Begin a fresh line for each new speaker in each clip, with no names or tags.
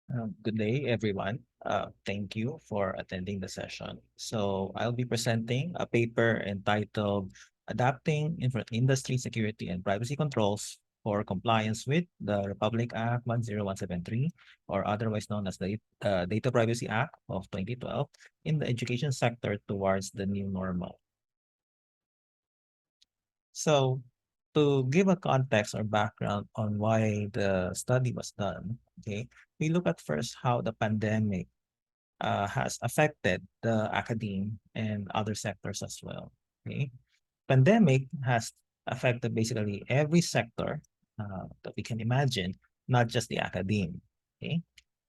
Good day, everyone. Thank you for attending the session. So I'll be presenting a paper entitled Adapting Industry Security and Privacy Controls for Compliance with the Republic Act 10173, or otherwise known as the Data Privacy Act of 2012, in the education sector towards the new normal. So to give a context or background on why the study was done, okay, we look at first how the pandemic has affected the academe and other sectors as well. Okay, pandemic has affected basically every sector that we can imagine, not just the academe. Okay,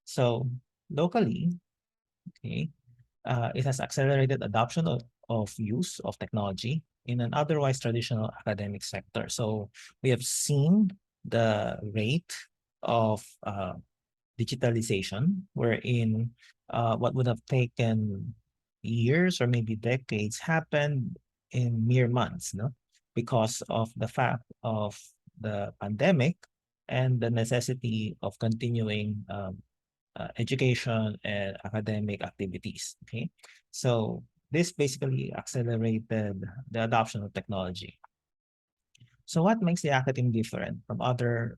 so locally, okay, it has accelerated adoption of use of technology in an otherwise traditional academic sector. So we have seen the rate of digitalization, wherein what would have taken years or maybe decades happened in mere months, no? Because of the fact of the pandemic and the necessity of continuing education and academic activities. Okay, so this basically accelerated the adoption of technology. So what makes the academe different from other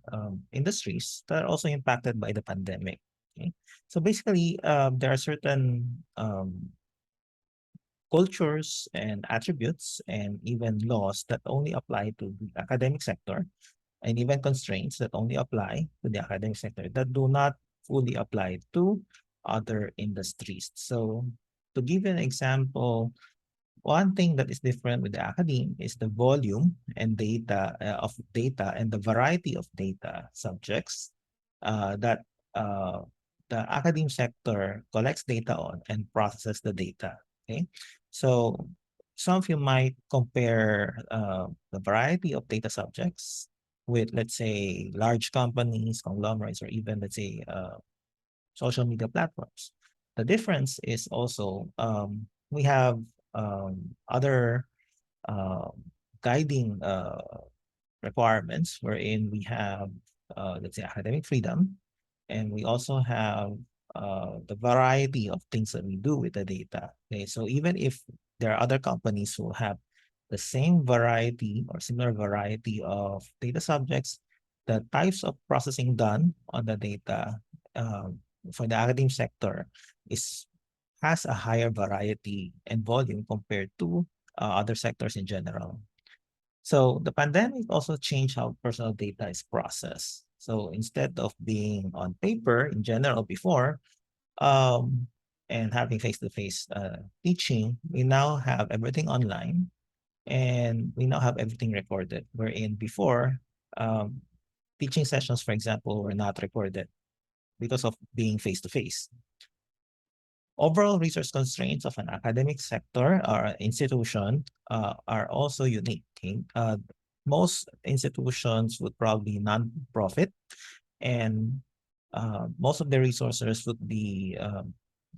industries that are also impacted by the pandemic? Okay, so basically there are certain cultures and attributes and even laws that only apply to the academic sector, and even constraints that only apply to the academic sector that do not fully apply to other industries. So to give you an example, one thing that is different with the academe is the volume and data of data and the variety of data subjects that the academe sector collects data on and processes the data. Okay, so some of you might compare the variety of data subjects with, let's say, large companies, conglomerates, or even, let's say, social media platforms. The difference is also we have other uh, guiding requirements wherein we have, let's say, academic freedom, and we also have the variety of things that we do with the data. Okay, so even if there are other companies who have the same variety or similar variety of data subjects, the types of processing done on the data for the academic sector is has a higher variety and volume compared to other sectors in general. So the pandemic also changed how personal data is processed. So instead of being on paper in general before, um, and having face-to-face teaching, we now have everything online, and we now have everything recorded. Wherein before, um, teaching sessions, for example, were not recorded because of being face-to-face. Overall resource constraints of an academic sector or institution are also unique. Okay? Most institutions would probably non-profit, and most of the resources would be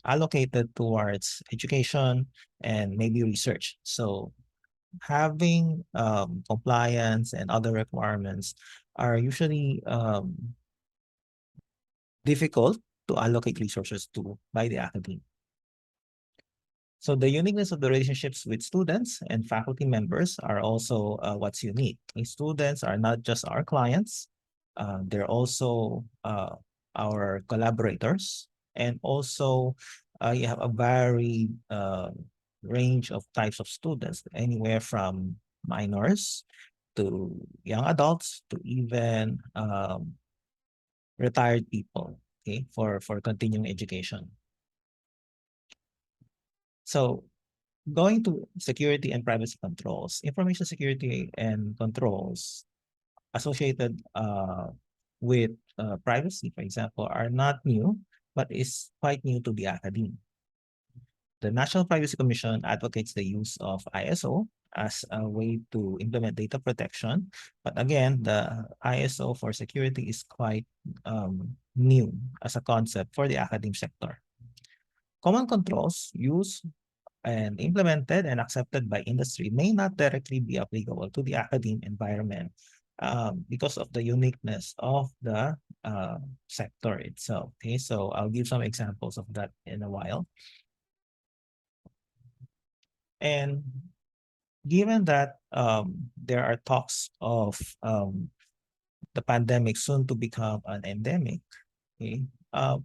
allocated towards education and maybe research. So having compliance and other requirements are usually difficult to allocate resources to by the academy. So the uniqueness of the relationships with students and faculty members are also what's unique. Students are not just our clients, they're also our collaborators. And also you have a varied range of types of students, anywhere from minors to young adults to even retired people, okay, for continuing education. So going to security and privacy controls, information security and controls associated with privacy, for example, are not new, but is quite new to the academe. The National Privacy Commission advocates the use of ISO as a way to implement data protection. But again, the ISO for security is quite new as a concept for the academic sector. Common controls used and implemented and accepted by industry may not directly be applicable to the academic environment because of the uniqueness of the sector itself. Okay, so I'll give some examples of that in a while. And given that there are talks of the pandemic soon to become an endemic, okay,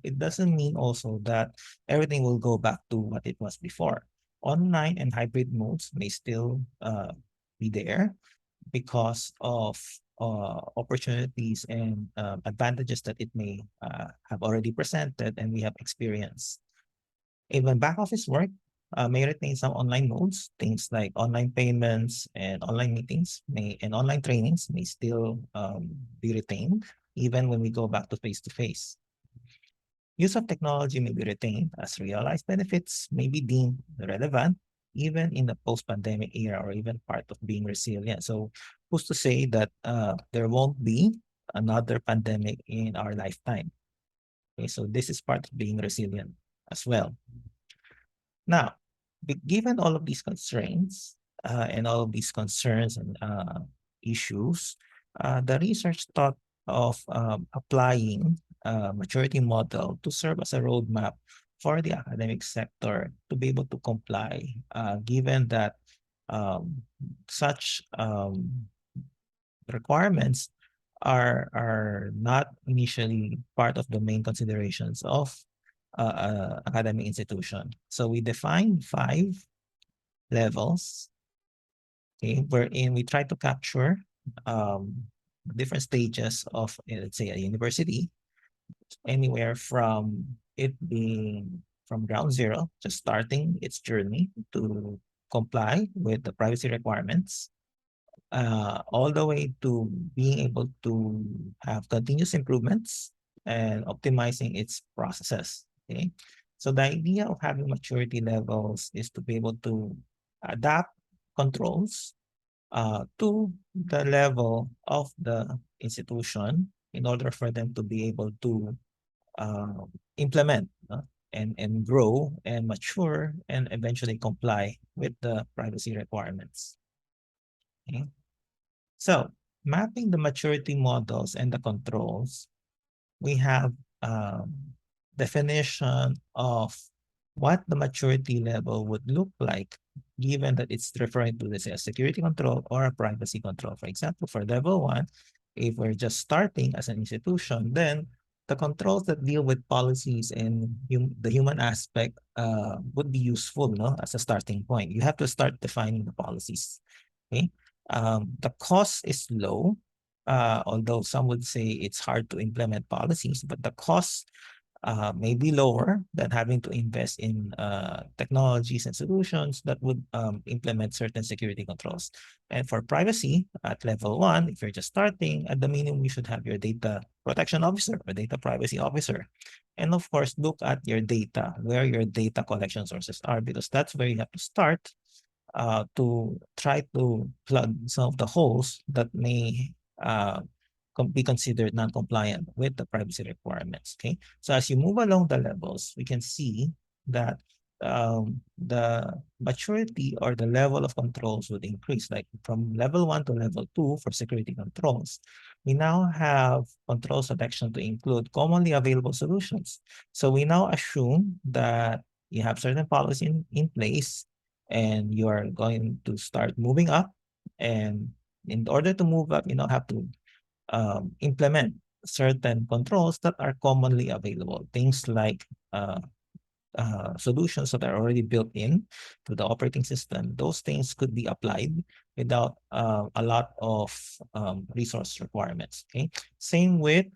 it doesn't mean also that everything will go back to what it was before. Online and hybrid modes may still be there because of opportunities and advantages that it may have already presented and we have experienced. Even back office work may retain some online modes, things like online payments and online meetings and online trainings may still be retained even when we go back to face-to-face. Use of technology may be retained as realized benefits may be deemed relevant even in the post-pandemic era or even part of being resilient. So who's to say that there won't be another pandemic in our lifetime? Okay, so this is part of being resilient as well. Now, given all of these constraints and all of these concerns and issues, the research thought of applying a maturity model to serve as a roadmap for the academic sector to be able to comply, given that such requirements are not initially part of the main considerations of academic institution. So we define 5 levels, okay, wherein we try to capture different stages of, let's say, a university, anywhere from it being from ground zero, just starting its journey to comply with the privacy requirements, all the way to being able to have continuous improvements and optimizing its processes. Okay, so the idea of having maturity levels is to be able to adapt controls to the level of the institution in order for them to be able to implement and grow and mature and eventually comply with the privacy requirements. Okay. So mapping the maturity models and the controls, we have definition of what the maturity level would look like, given that it's referring to, let's say, a security control or a privacy control. For example, for level 1, if we're just starting as an institution, then the controls that deal with policies and the human aspect would be useful, no, as a starting point. You have to start defining the policies. Okay, the cost is low, although some would say it's hard to implement policies, but the cost may be lower than having to invest in technologies and solutions that would implement certain security controls. And for privacy at level 1, if you're just starting, at the minimum, you should have your data protection officer or data privacy officer. And of course, look at your data, where your data collection sources are, because that's where you have to start to try to plug some of the holes that may be considered non-compliant with the privacy requirements. Okay, so as you move along the levels, we can see that the maturity or the level of controls would increase, like from level 1 to level 2 for security controls. We now have control selection to include commonly available solutions. So we now assume that you have certain policy in place and you are going to start moving up. And in order to move up, you now have to implement certain controls that are commonly available. Things like solutions that are already built in to the operating system. Those things could be applied without a lot of resource requirements. Okay, same with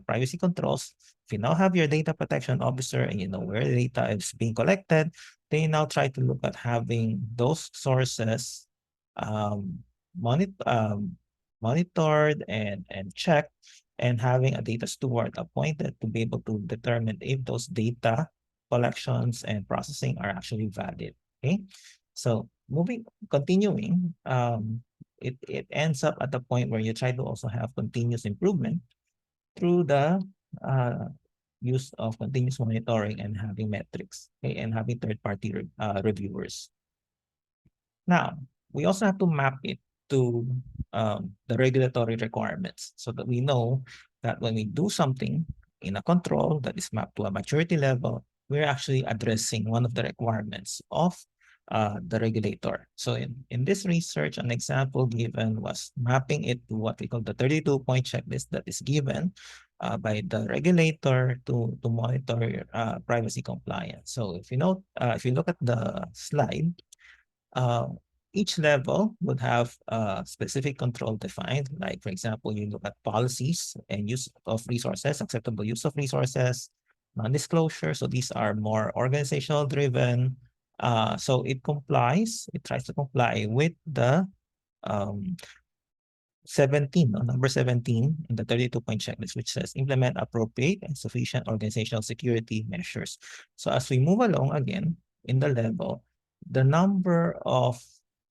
privacy controls. If you now have your data protection officer and you know where the data is being collected, they now try to look at having those sources monitored and checked, and having a data steward appointed to be able to determine if those data collections and processing are actually valid. Okay, so continuing, it ends up at the point where you try to also have continuous improvement through the use of continuous monitoring and having metrics, okay, and having third-party reviewers. Now, we also have to map it to the regulatory requirements so that we know that when we do something in a control that is mapped to a maturity level, we're actually addressing one of the requirements of the regulator. So in this research, an example given was mapping it to what we call the 32-point checklist that is given by the regulator to monitor privacy compliance. So if you look at the slide, uh, each level would have a specific control defined. Like, for example, you look at policies and use of resources, acceptable use of resources, non-disclosure. So these are more organizational driven. So it tries to comply with the um, 17, no, number 17 in the 32-point checklist, which says implement appropriate and sufficient organizational security measures. So as we move along again in the level, the number of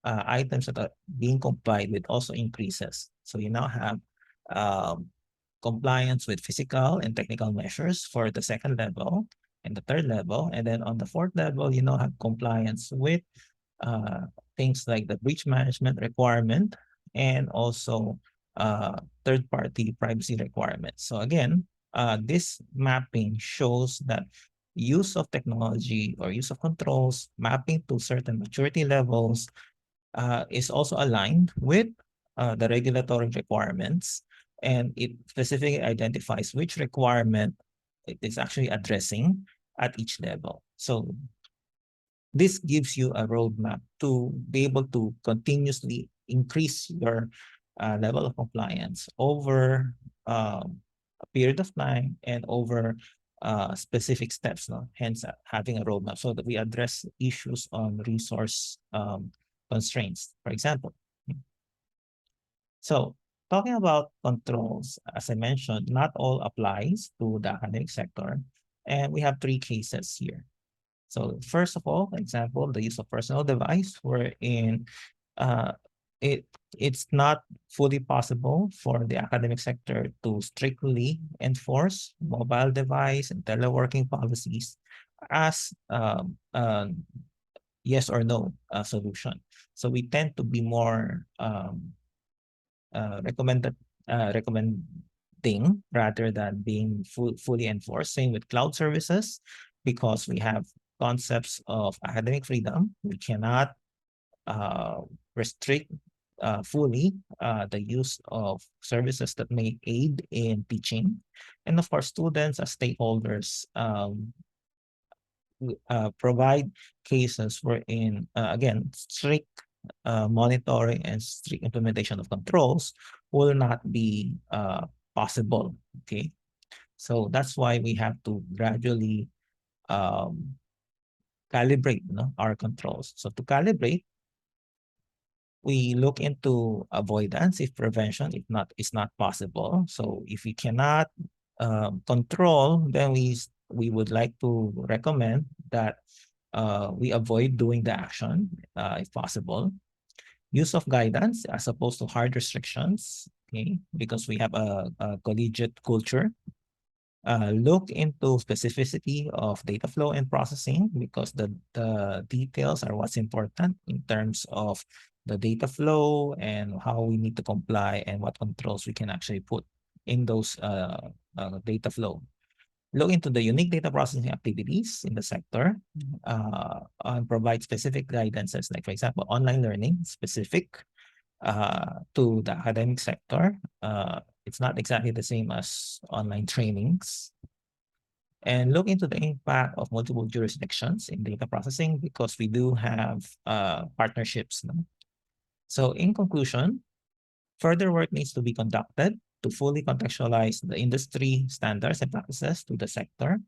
items that are being complied with also increases. So you now have compliance with physical and technical measures for the second level and the third level. And then on the fourth level, you now have compliance with uh, things like the breach management requirement and also third-party privacy requirements. So again, this mapping shows that use of technology or use of controls mapping to certain maturity levels is also aligned with the regulatory requirements, and it specifically identifies which requirement it is actually addressing at each level. So this gives you a roadmap to be able to continuously increase your level of compliance over a period of time and over specific steps, no? Hence having a roadmap so that we address issues on resource constraints, for example. So talking about controls, as I mentioned, not all applies to the academic sector. And we have three cases here. So first of all, example, the use of personal device wherein uh, it's not fully possible for the academic sector to strictly enforce mobile device and teleworking policies as yes or no solution. So we tend to be more recommending rather than being fully enforced. Same with cloud services, because we have concepts of academic freedom. We cannot restrict fully the use of services that may aid in teaching. And of course, students as stakeholders provide cases wherein, again, strict monitoring and strict implementation of controls will not be possible. Okay, so that's why we have to gradually calibrate, our controls. So to calibrate, we look into avoidance if prevention is not possible. So if we cannot control, then we would like to recommend that we avoid doing the action if possible. Use of guidance as opposed to hard restrictions, okay, because we have a collegiate culture. Look into specificity of data flow and processing, because the details are what's important in terms of the data flow and how we need to comply and what controls we can actually put in those data flow. Look into the unique data processing activities in the sector and provide specific guidances, like, for example, online learning specific to the academic sector. It's not exactly the same as online trainings. And look into the impact of multiple jurisdictions in data processing, because we do have partnerships. No? So in conclusion, further work needs to be conducted to fully contextualize the industry standards and practices to the sector,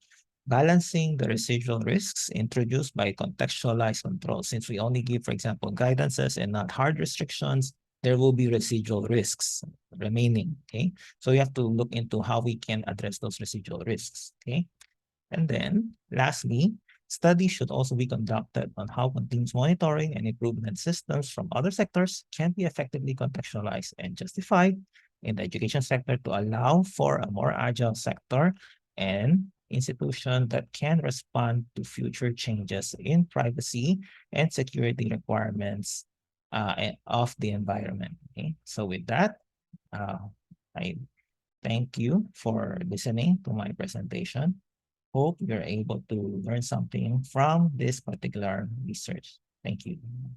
balancing the residual risks introduced by contextualized controls. Since we only give, for example, guidances and not hard restrictions, there will be residual risks remaining, okay? So we have to look into how we can address those residual risks, okay? And then lastly, studies should also be conducted on how continuous monitoring and improvement systems from other sectors can be effectively contextualized and justified in the education sector to allow for a more agile sector and institution that can respond to future changes in privacy and security requirements of the environment. Okay, so with that, I thank you for listening to my presentation. Hope you're able to learn something from this particular research. Thank you.